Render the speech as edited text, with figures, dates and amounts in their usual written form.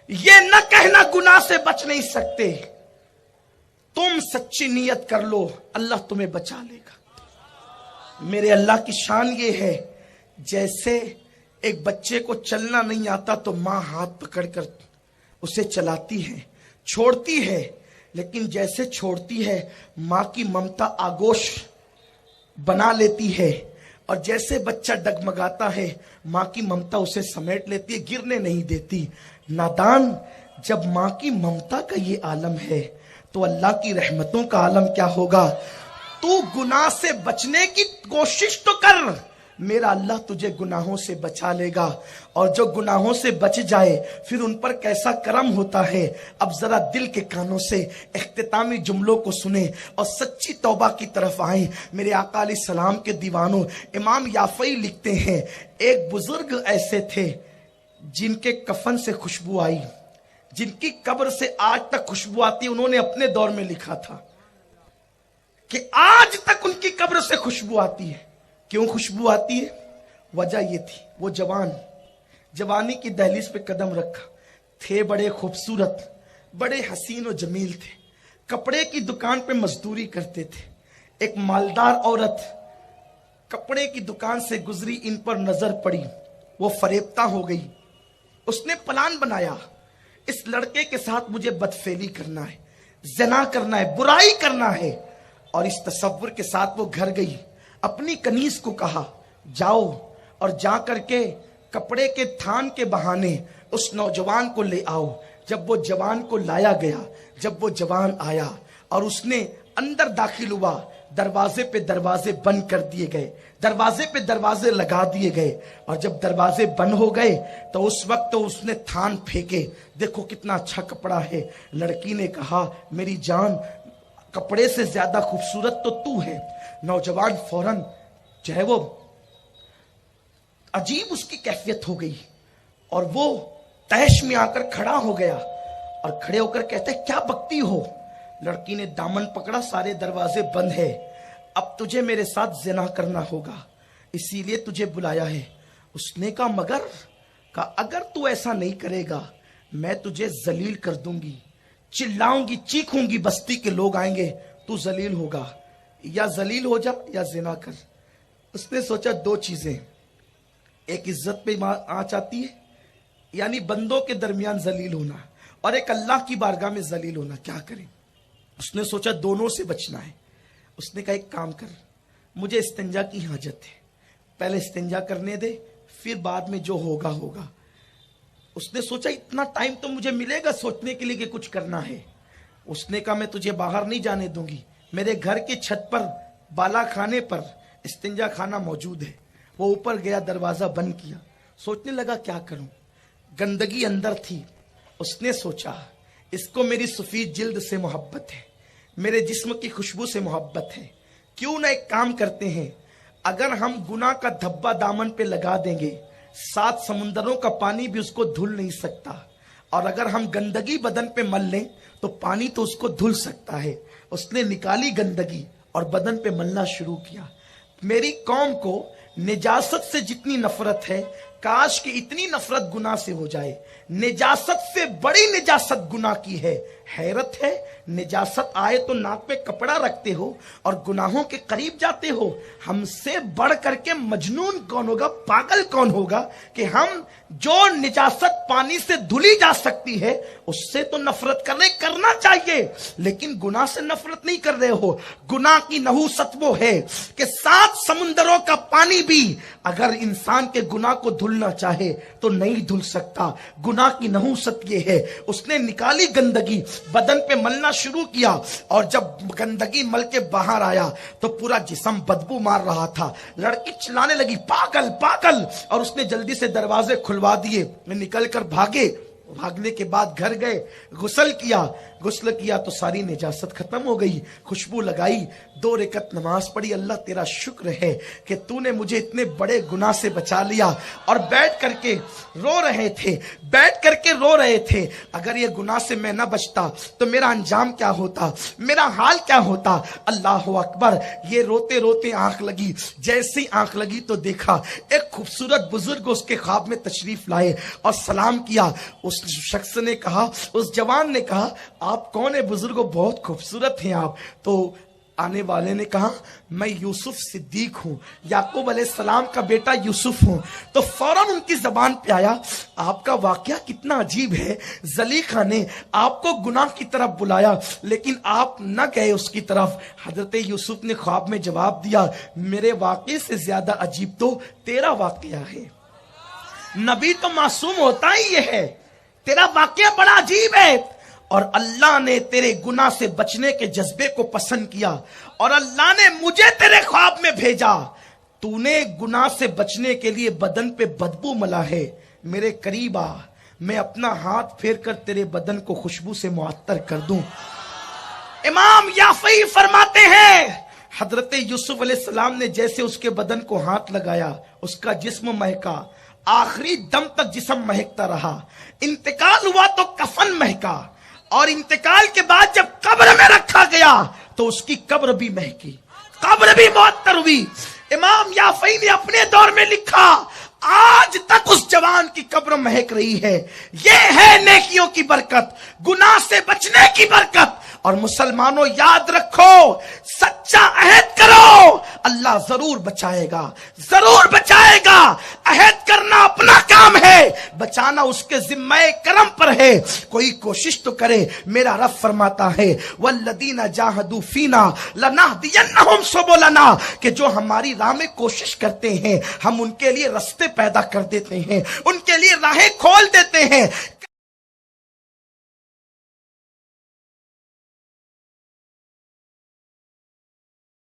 یہ نہ کہنا گناہ سے بچ نہیں سکتے. تم سچی نیت کر لو, اللہ تمہیں بچا لے گا. میرے اللہ کی شان یہ ہے, جیسے ایک بچے کو چلنا نہیں آتا تو ماں ہاتھ پکڑ کر اسے چلاتی ہے, چھوڑتی ہے, لیکن جیسے چھوڑتی ہے ماں کی ممتا آگوش بنا لیتی ہے, اور جیسے بچہ ڈگمگاتا ہے ماں کی ممتا اسے سمیٹ لیتی ہے, گرنے نہیں دیتی. نادان, جب ماں کی ممتا کا یہ عالم ہے تو اللہ کی رحمتوں کا عالم کیا ہوگا. تو گناہ سے بچنے کی کوشش تو کر, میرا اللہ تجھے گناہوں سے بچا لے گا. اور جو گناہوں سے بچ جائے پھر ان پر کیسا کرم ہوتا ہے. اب ذرا دل کے کانوں سے اختتامی جملوں کو سنیں اور سچی توبہ کی طرف آئیں. میرے آقا علیہ السلام کے دیوانوں, امام یافعی لکھتے ہیں, ایک بزرگ ایسے تھے جن کے کفن سے خوشبو آئی, جن کی قبر سے آج تک خوشبو آتی. انہوں نے اپنے دور میں لکھا تھا کہ آج تک ان کی قبر سے خوشبو آتی ہے. کیوں خوشبو آتی ہے؟ وجہ یہ تھی, وہ جوانی کی دہلیز پہ قدم رکھا, تھے بڑے خوبصورت, بڑے حسین و جمیل تھے, کپڑے کی دکان پہ مزدوری کرتے تھے. ایک مالدار عورت کپڑے کی دکان سے گزری, ان پر نظر پڑی, وہ فریبتہ ہو گئی. اس نے پلان بنایا, اس لڑکے کے ساتھ مجھے بدفعلی کرنا ہے, زنا کرنا ہے, برائی کرنا ہے. اور اس تصور کے ساتھ وہ گھر گئی, اپنی کنیز کو کہا جاؤ اور جا کر کے کپڑے کے تھان کے بہانے اس نوجوان کو لے آؤ. جب وہ جوان کو لایا گیا, جب وہ جوان آیا اور اس نے اندر داخل ہوا, دروازے پہ دروازے بند کر دیے گئے, دروازے پہ دروازے لگا دیے گئے. اور جب دروازے بند ہو گئے تو اس وقت تو اس نے تھان پھینکے, دیکھو کتنا اچھا کپڑا ہے. لڑکی نے کہا میری جان, کپڑے سے زیادہ خوبصورت تو ہے. نوجوان فوراً جو ہے وہ عجیب اس کی کیفیت ہو گئی, اور وہ تیش میں آ کر کھڑا ہو گیا, اور کھڑے ہو کر کہتے کیا بکتی ہو. لڑکی نے دامن پکڑا, سارے دروازے بند ہے, اب تجھے میرے ساتھ زنا کرنا ہوگا, اسی لیے تجھے بلایا ہے. اس نے کہا مگر, کہا اگر تو ایسا نہیں کرے گا میں تجھے ذلیل کر دوں گی, چلاؤں گی, چیخوں گی, بستی کے لوگ آئیں گے, تو ذلیل ہوگا. یا ذلیل ہو جا یا زنا کر. اس نے سوچا دو چیزیں, ایک عزت پہ آنچ آتی ہے, یعنی بندوں کے درمیان ذلیل ہونا, اور ایک اللہ کی بارگاہ میں ذلیل ہونا, کیا کریں. اس نے سوچا دونوں سے بچنا ہے. اس نے کہا ایک کام کر, مجھے استنجا کی حاجت ہے, پہلے استنجا کرنے دے, پھر بعد میں جو ہوگا ہوگا. اس نے سوچا اتنا ٹائم تو مجھے ملے گا سوچنے کے لیے کہ کچھ کرنا ہے. اس نے کہا میں تجھے باہر نہیں جانے دوں گی, میرے گھر کی چھت پر بالا خانے پر استنجا خانہ موجود ہے. وہ اوپر گیا, دروازہ بند کیا, سوچنے لگا کیا کروں, گندگی اندر تھی. اس نے سوچا اس کو میری سفید جلد سے محبت ہے, میرے جسم کی خوشبو سے محبت ہے, کیوں نہ ایک کام کرتے ہیں, اگر ہم گناہ کا دھبا دامن پہ لگا دیں گے 7 سمندروں کا پانی بھی اس کو دھل نہیں سکتا, اور اگر ہم گندگی بدن پہ مل لیں تو پانی تو اس کو دھل سکتا ہے. اس نے نکالی گندگی اور بدن پہ ملنا شروع کیا. میری قوم کو نجاست سے جتنی نفرت ہے, کاش کہ اتنی نفرت گناہ سے ہو جائے. نجاست سے بڑی نجاست گناہ کی ہے. حیرت ہے, نجاست آئے تو ناک پہ کپڑا رکھتے ہو اور گناہوں کے قریب جاتے ہو. ہم سے بڑھ کر کے مجنون کون ہوگا, پاگل کون ہوگا کہ ہم جو نجاست پانی سے دھلی جا سکتی ہے اس سے تو نفرت کرنا چاہیے, لیکن گناہ سے نفرت نہیں کر رہے ہو. گناہ کی نحوست وہ ہے کہ 7 سمندروں کا پانی بھی اگر انسان کے گناہ کو دھلنا چاہے تو نہیں دھل سکتا. گناہ کی نحوست یہ ہے. اس نے نکالی گندگی, بدن پہ ملنا شروع کیا, اور جب گندگی مل کے باہر آیا تو پورا جسم بدبو مار رہا تھا. لڑکی چلانے لگی پاگل پاگل, اور اس نے جلدی سے دروازے کھلوا دیے, نکل کر بھاگے. بھاگنے کے بعد گھر گئے, غسل کیا تو ساری نجاست ختم ہو گئی. خوشبو لگائی, 2 رکعت نماز پڑھی. اللہ تیرا شکر ہے کہ تو نے مجھے اتنے بڑے گناہ سے بچا لیا. اور بیٹھ کر کے رو رہے تھے, اگر یہ گناہ سے میں نہ بچتا تو میرا انجام کیا ہوتا, میرا حال کیا ہوتا. اللہ اکبر. یہ روتے روتے آنکھ لگی. جیسی آنکھ لگی تو دیکھا ایک خوبصورت بزرگ اس کے خواب میں تشریف لائے اور سلام کیا. اس اس شخص نے کہا, اس جوان نے کہا, آپ کون ہے بزرگو, بہت خوبصورت ہیں آپ. تو آنے والے نے کہا, میں یوسف صدیق ہوں, یعقوب علیہ السلام کا بیٹا یوسف ہوں. تو فوراً ان کی زبان پہ آیا, آپ کا واقعہ کتنا عجیب ہے, زلیخا نے آپ کو گناہ کی طرف بلایا لیکن آپ نہ گئے اس کی طرف. حضرت یوسف نے خواب میں جواب دیا, میرے واقعے سے زیادہ عجیب تو تیرا واقعہ ہے. نبی تو معصوم ہوتا ہی یہ ہے, تیرا واقعہ بڑا عجیب ہے. اور اللہ نے تیرے گناہ سے بچنے کے جذبے کو پسند کیا اور اللہ نے مجھے تیرے خواب میں بھیجا. تو نے گناہ سے بچنے کے لیے بدن پہ بدبو ملا ہے, میرے قریب آ, میں اپنا ہاتھ پھیر کر تیرے بدن کو خوشبو سے معطر کر دوں. امام یافعی فرماتے ہیں, حضرت یوسف علیہ السلام نے جیسے اس کے بدن کو ہاتھ لگایا, اس کا جسم مہکا, آخری دم تک جسم مہکتا رہا. انتقال ہوا تو کفن مہکا, اور انتقال کے بعد جب قبر میں رکھا گیا تو اس کی قبر بھی مہکی, قبر بھی معطر ہوئی. امام یافعی نے اپنے دور میں لکھا, آج تک اس جوان کی قبر مہک رہی ہے. یہ ہے نیکیوں کی برکت, گناہ سے بچنے کی برکت. اور مسلمانوں یاد رکھو, سچا عہد کرو, اللہ ضرور بچائے گا, ضرور بچائے گا. عہد کرنا اپنا کام ہے, بچانا اس کے ذمہ کرم پر ہے. کوئی کوشش تو کرے. میرا رب فرماتا ہے, والذین جاہدوا فینا لنہدینہم سبلنا, کہ جو ہماری راہ میں کوشش کرتے ہیں ہم ان کے لیے راستے پیدا کر دیتے ہیں, ان کے لیے راہیں کھول دیتے ہیں.